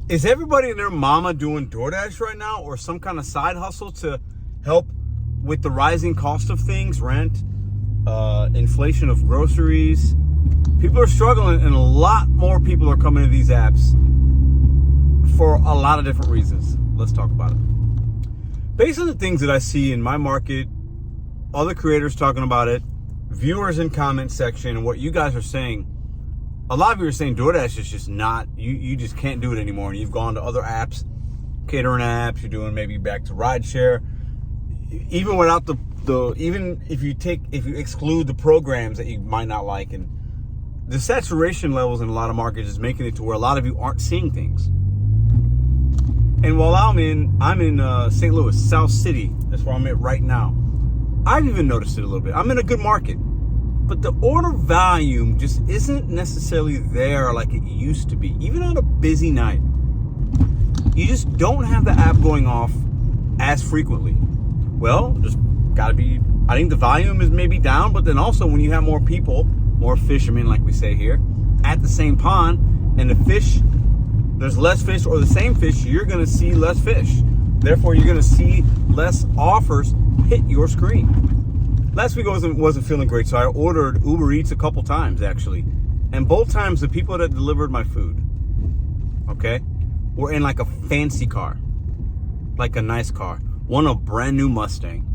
Is everybody and their mama doing DoorDash right now, or some kind of side hustle to help with the rising cost of things, rent, inflation of groceries? People are struggling, and a lot more people are coming to these apps for a lot of different reasons. Let's talk about it. Based on the things that I see in my market, other creators talking about it, viewers in comment section, and what you guys are saying, a lot of you are saying DoorDash is just not, you just can't do it anymore. And you've gone to other apps, catering apps, you're doing maybe back to rideshare. Even without even if you exclude the programs that you might not like, and the saturation levels in a lot of markets is making it to where a lot of you aren't seeing things. And while I'm in St. Louis, South City, that's where I'm at right now, I've even noticed it a little bit. I'm in a good market, but the order volume just isn't necessarily there like it used to be. Even on a busy night, you just don't have the app going off as frequently. Well, just gotta be, I think the volume is maybe down, but then also when you have more people, more fishermen, like we say here, at the same pond, and the fish, there's less fish or the same fish, you're gonna see less fish. Therefore, you're gonna see less offers hit your screen. Last week I wasn't feeling great, so I ordered Uber Eats a couple times actually. And both times the people that delivered my food, okay, were in like a fancy car, like a nice car. One a brand new Mustang,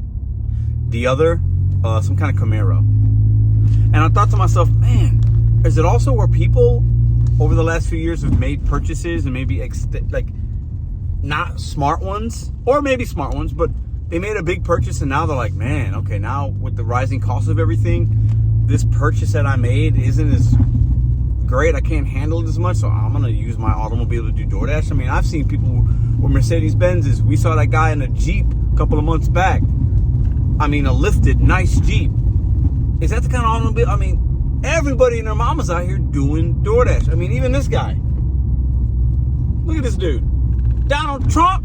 the other some kind of Camaro. And I thought to myself, man, is it also where people over the last few years have made purchases and maybe like not smart ones, or maybe smart ones, but they made a big purchase and now they're like, man, okay, now with the rising cost of everything, this purchase that I made isn't as great. I can't handle it as much, so I'm gonna use my automobile to do DoorDash. I mean, I've seen people with Mercedes-Benzes. We saw that guy in a Jeep a couple of months back. I mean, a lifted, nice Jeep. Is that the kind of automobile? I mean, everybody and their mamas out here doing DoorDash. I mean, even this guy. Look at this dude. Donald Trump,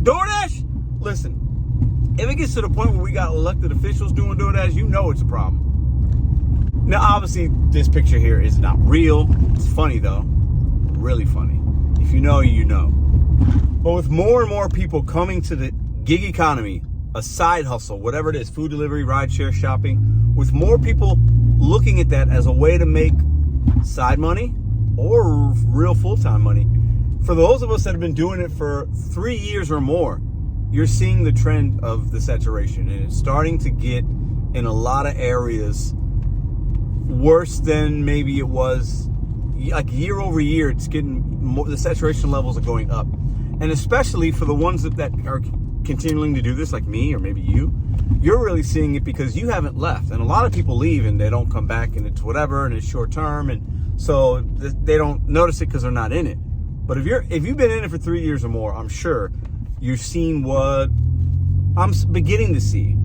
DoorDash. Listen, if it gets to the point where we got elected officials doing DoorDash, you know it's a problem. Now, obviously, this picture here is not real. It's funny, though. Really funny. If you know, you know. But with more and more people coming to the gig economy, a side hustle, whatever it is, food delivery, rideshare, shopping, with more people looking at that as a way to make side money or real full-time money, for those of us that have been doing it for 3 years or more, you're seeing the trend of the saturation, and it's starting to get in a lot of areas worse than maybe it was like year over year. It's getting more, the saturation levels are going up, and especially for the ones that are continuing to do this, like me or maybe you're really seeing it because you haven't left. And a lot of people leave and they don't come back, and it's whatever, and it's short term, and so they don't notice it because they're not in it. But if you've been in it for 3 years or more, I'm sure you've seen what I'm beginning to see.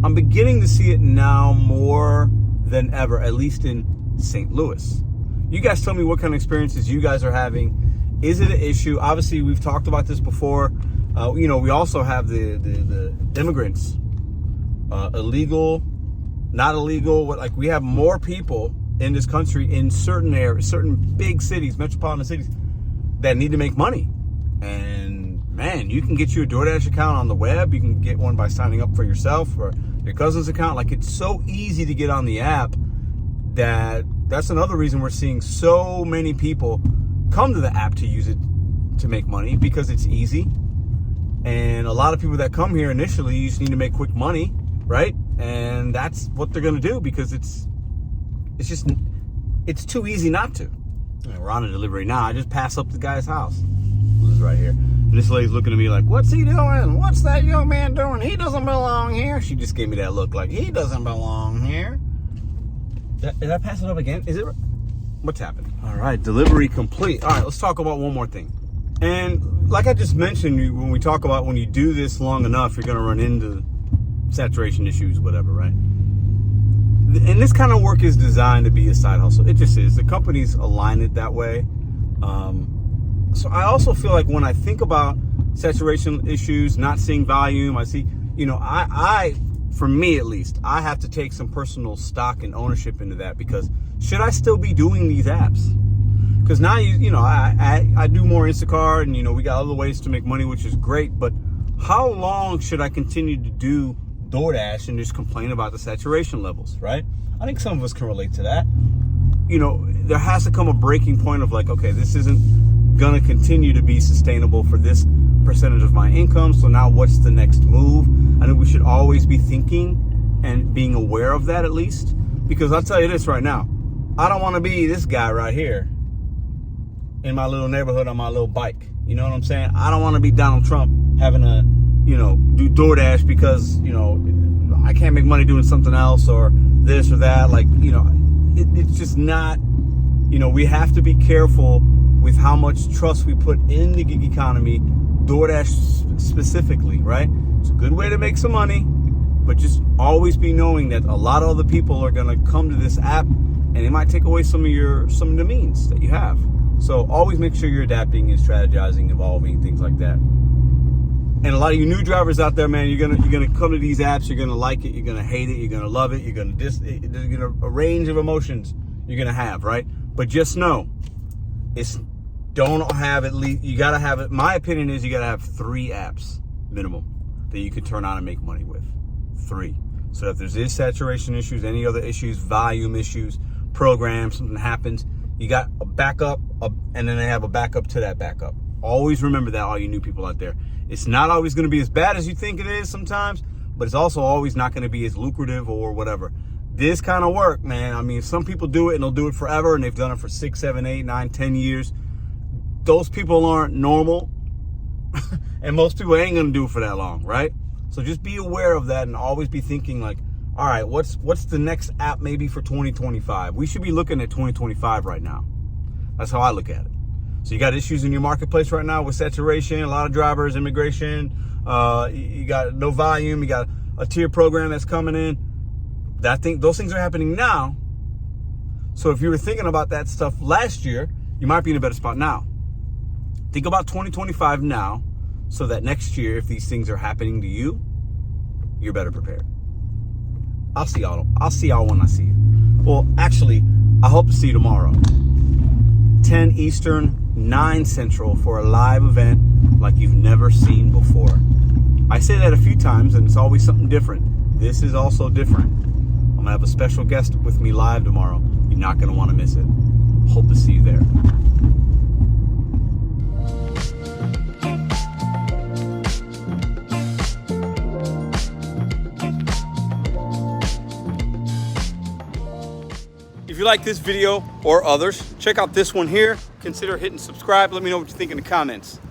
I'm beginning to see it now more than ever, at least in St. Louis. You guys tell me what kind of experiences you guys are having. Is it an issue? Obviously, we've talked about this before. We also have the immigrants, illegal, not illegal. Like, we have more people in this country in certain areas, certain big cities, metropolitan cities, that need to make money. And man, you can get you a DoorDash account on the web. You can get one by signing up for yourself or your cousin's account. Like, it's so easy to get on the app that's another reason we're seeing so many people come to the app to use it to make money, because it's easy. And a lot of people that come here initially, you just need to make quick money, right? And that's what they're going to do because it's too easy not to. We're on a delivery now. I just passed up the guy's house. This is right here. And this lady's looking at me like, what's he doing? What's that young man doing? He doesn't belong here. She just gave me that look like, he doesn't belong here. Did I pass it up again? Is it? What's happening? All right, delivery complete. All right, let's talk about one more thing. And like I just mentioned, when we talk about when you do this long enough, you're going to run into saturation issues, whatever, right? And this kind of work is designed to be a side hustle. It just is. The companies align it that way. So I also feel like when I think about saturation issues, not seeing volume, I see, I for me at least, I have to take some personal stock and ownership into that, because should I still be doing these apps? Because now, you know, I do more Instacart, and, you know, we got other ways to make money, which is great. But how long should I continue to do DoorDash and just complain about the saturation levels, right? I think some of us can relate to that. You know, there has to come a breaking point of like, okay, this isn't going to continue to be sustainable for this percentage of my income. So now what's the next move? I think we should always be thinking and being aware of that, at least. Because I'll tell you this right now. I don't want to be this guy right here in my little neighborhood on my little bike. You know what I'm saying? I don't want to be Donald Trump having to, you know, do DoorDash because, you know, I can't make money doing something else or this or that. Like, you know, it's just not, you know, we have to be careful with how much trust we put in the gig economy, DoorDash specifically, right? It's a good way to make some money, but just always be knowing that a lot of other people are going to come to this app and it might take away some of the means that you have. So always make sure you're adapting and strategizing, evolving, things like that. And a lot of you new drivers out there, man, you're gonna come to these apps, you're gonna like it, you're gonna hate it, you're gonna love it, there's a range of emotions you're gonna have, right? But just know, don't have at least, you gotta have it. My opinion is you gotta have 3 apps minimum that you can turn on and make money with. 3. So that if there's saturation issues, any other issues, volume issues, program, something happens, you got a backup, and then they have a backup to that backup. Always remember that, all you new people out there. It's not always going to be as bad as you think it is sometimes, but it's also always not going to be as lucrative or whatever. This kind of work, man, I mean, some people do it and they'll do it forever, and they've done it for 6, 7, 8, 9, 10 years. Those people aren't normal, and most people ain't going to do it for that long, right? So just be aware of that and always be thinking like, all right, what's the next app maybe for 2025? We should be looking at 2025 right now. That's how I look at it. So you got issues in your marketplace right now with saturation, a lot of drivers, immigration, you got no volume, you got a tier program that's coming in. Those things are happening now. So if you were thinking about that stuff last year, you might be in a better spot now. Think about 2025 now, so that next year, if these things are happening to you, you're better prepared. I'll see y'all when I see you. Well, actually, I hope to see you tomorrow. 10 Eastern, 9 Central for a live event like you've never seen before. I say that a few times and it's always something different. This is also different. I'm gonna have a special guest with me live tomorrow. You're not gonna wanna miss it. Hope to see you there. If you like this video or others, check out this one here. Consider hitting subscribe. Let me know what you think in the comments.